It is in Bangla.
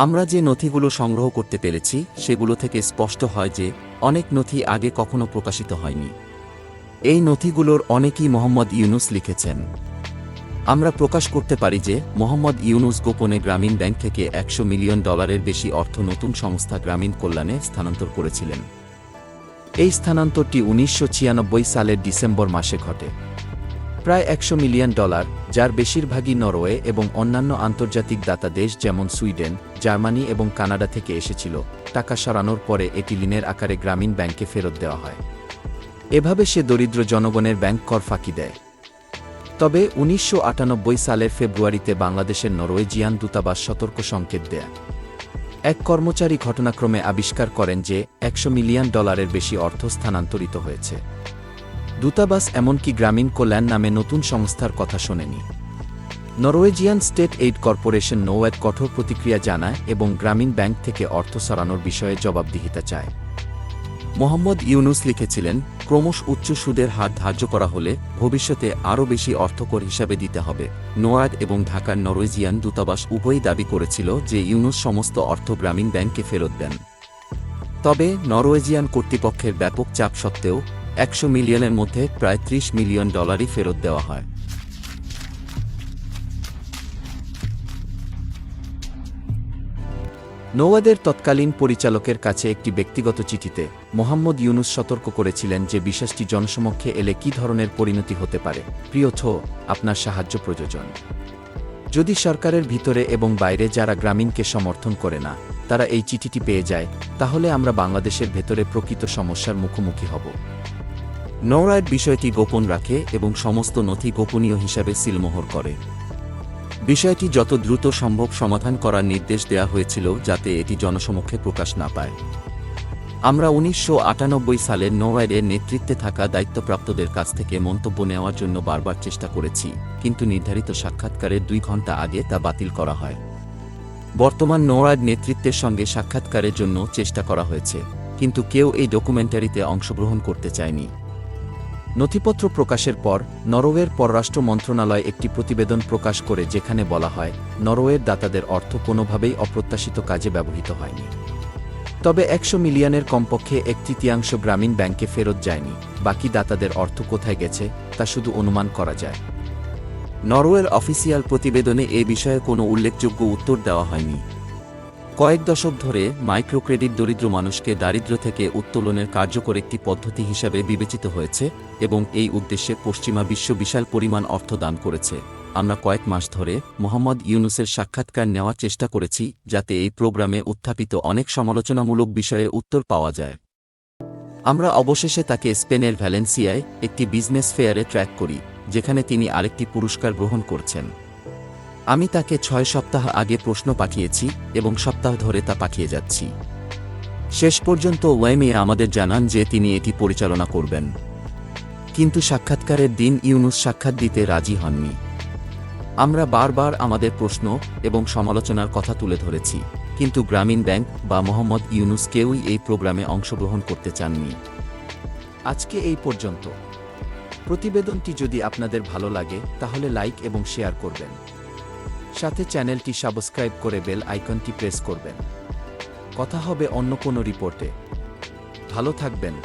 আমরা যে নথিগুলো সংগ্রহ করতে পেরেছি সেগুলো থেকে স্পষ্ট হয় যে অনেক নথি আগে কখনো প্রকাশিত হয়নি। এই নথিগুলোর অনেকই মোহাম্মদ ইউনুস লিখেছেন। আমরা প্রকাশ করতে পারি যে মোহাম্মদ ইউনুস গোপনে গ্রামীণ ব্যাংক থেকে $100 মিলিয়ন বেশি অর্থ নতুন সংস্থা গ্রামীণ কল্যাণে স্থানান্তর করেছিলেন। এই স্থানান্তরটি 1996 সালের ডিসেম্বর মাসে ঘটে। প্রায় $100 মিলিয়ন, যার বেশিরভাগই নরওয়ে এবং অন্যান্য আন্তর্জাতিক দাতা দেশ যেমন সুইডেন, জার্মানি এবং কানাডা থেকে এসেছিল। টাকা সরানোর পরে এটি ঋণের আকারে গ্রামীণ ব্যাংকে ফেরত দেওয়া হয়। এভাবে সে দরিদ্র জনগণের ব্যাংক কর ফাঁকি দেয়। তবে 1998 সালের ফেব্রুয়ারিতে বাংলাদেশের নরওয়েজিয়ান দূতাবাস সতর্ক সংকেত দেয়। এক কর্মচারী ঘটনাক্রমে আবিষ্কার করেন যে $100 মিলিয়ন বেশি অর্থ স্থানান্তরিত হয়েছে। দূতাবাস এমনকি গ্রামীণ কল্যাণ নামে নতুন সংস্থার কথা শোনেনি। নরওয়েজিয়ান স্টেট এইড কর্পোরেশন নোওয়েড কঠোর প্রতিক্রিয়া জানায় এবং গ্রামীণ ব্যাংক থেকে অর্থ সরানোর বিষয়ে জবাবদিহিতা চায়। মোহাম্মদ ইউনুস লিখেছিলেন, ক্রমশ উচ্চ সুদের হার ধার্য করা হলে ভবিষ্যতে আরও বেশি অর্থকর হিসাবে দিতে হবে। নোয়াড এবং ঢাকার নরওয়েজিয়ান দূতাবাস উভয়ই দাবি করেছিল যে ইউনুস সমস্ত অর্থ গ্রামীণ ব্যাংকে ফেরত দেন। তবে নরওয়েজিয়ান কর্তৃপক্ষের ব্যাপক চাপ সত্ত্বেও $100 মিলিয়নের মধ্যে প্রায় $30 মিলিয়ন ফেরত দেওয়া হয়। নোওয়াদের তৎকালীন পরিচালকের কাছে একটি ব্যক্তিগত চিঠিতে মোহাম্মদ ইউনুস সতর্ক করেছিলেন যে বিশ্বাসটি জনসমক্ষে এলে কী ধরনের পরিণতি হতে পারে। প্রিয় থো, আপনার সাহায্য প্রয়োজন। যদি সরকারের ভিতরে এবং বাইরে যারা গ্রামীণকে সমর্থন করে না তারা এই চিঠিটি পেয়ে যায়, তাহলে আমরা বাংলাদেশের ভেতরে প্রকৃত সমস্যার মুখোমুখি হব। নোওয়াড বিষয়টি গোপন রাখে এবং সমস্ত নথি গোপনীয় হিসাবে সিলমোহর করে। বিষয়টি যত দ্রুত সম্ভব সমাধান করার নির্দেশ দেওয়া হয়েছিল যাতে এটি জনসমক্ষে প্রকাশ না পায়। আমরা 1998 সালের নোওয়াডের নেতৃত্বে থাকা দায়িত্বপ্রাপ্তদের কাছ থেকে মন্তব্য নেওয়ার জন্য বারবার চেষ্টা করেছি, কিন্তু নির্ধারিত সাক্ষাৎকারের 2 ঘণ্টা আগে তা বাতিল করা হয়। বর্তমান নোওয়াড নেতৃত্বের সঙ্গে সাক্ষাৎকারের জন্য চেষ্টা করা হয়েছে, কিন্তু কেউ এই ডকুমেন্টারিতে অংশগ্রহণ করতে চায়নি। নথিপত্র প্রকাশের পর নরওয়ের পররাষ্ট্র মন্ত্রণালয় একটি প্রতিবেদন প্রকাশ করে যেখানে বলা হয় নরওয়ের দাতাদের অর্থ কোনোভাবেই অপ্রত্যাশিত কাজে ব্যবহৃত হয়নি। তবে $100 মিলিয়নের কমপক্ষে 1/3 গ্রামীণ ব্যাংকে ফেরত যায়নি। বাকি দাতাদের অর্থ কোথায় গেছে তা শুধু অনুমান করা যায়। নরওয়ের অফিসিয়াল প্রতিবেদনে এ বিষয়ে কোনো উল্লেখযোগ্য উত্তর দেওয়া হয়নি। কয়েক দশক ধরে মাইক্রোক্রেডিট দরিদ্র মানুষকে দারিদ্র্য থেকে উত্তোলনের কার্যকর একটি পদ্ধতি হিসাবে বিবেচিত হয়েছে এবং এই উদ্দেশ্যে পশ্চিমা বিশ্ব বিশাল পরিমাণ অর্থ দান করেছে। আমরা কয়েক মাস ধরে মোহাম্মদ ইউনুসের সাক্ষাৎকার নেওয়ার চেষ্টা করেছি যাতে এই প্রোগ্রামে উত্থাপিত অনেক সমালোচনামূলক বিষয়ে উত্তর পাওয়া যায়। আমরা অবশেষে তাকে স্পেনের ভ্যালেন্সিয়ায় একটি বিজনেস ফেয়ারে ট্র্যাক করি, যেখানে তিনি আরেকটি পুরস্কার গ্রহণ করছেন। আমি তাকে 6 সপ্তাহ আগে প্রশ্ন পাঠিয়েছি এবং সপ্তাহ ধরে তা পাঠিয়ে যাচ্ছি। শেষ পর্যন্ত ওয়েমে আমাদের জানান যে তিনি এটি পরিচালনা করবেন, কিন্তু সাক্ষাৎকারের দিন ইউনুস সাক্ষাৎ দিতে রাজি হননি। আমরা বারবার আমাদের প্রশ্ন এবং সমালোচনার কথা তুলে ধরেছি, কিন্তু গ্রামীণ ব্যাংক বা মোহাম্মদ ইউনুস কেউই এই প্রোগ্রামে অংশগ্রহণ করতে চাননি। আজকে এই পর্যন্ত। প্রতিবেদনটি যদি আপনাদের ভালো লাগে তাহলে লাইক এবং শেয়ার করবেন। সাথে চ্যানেলটি সাবস্ক্রাইব করে বেল আইকনটি প্রেস করবেন। কথা হবে অন্য কোনো রিপোর্টে। ভালো থাকবেন।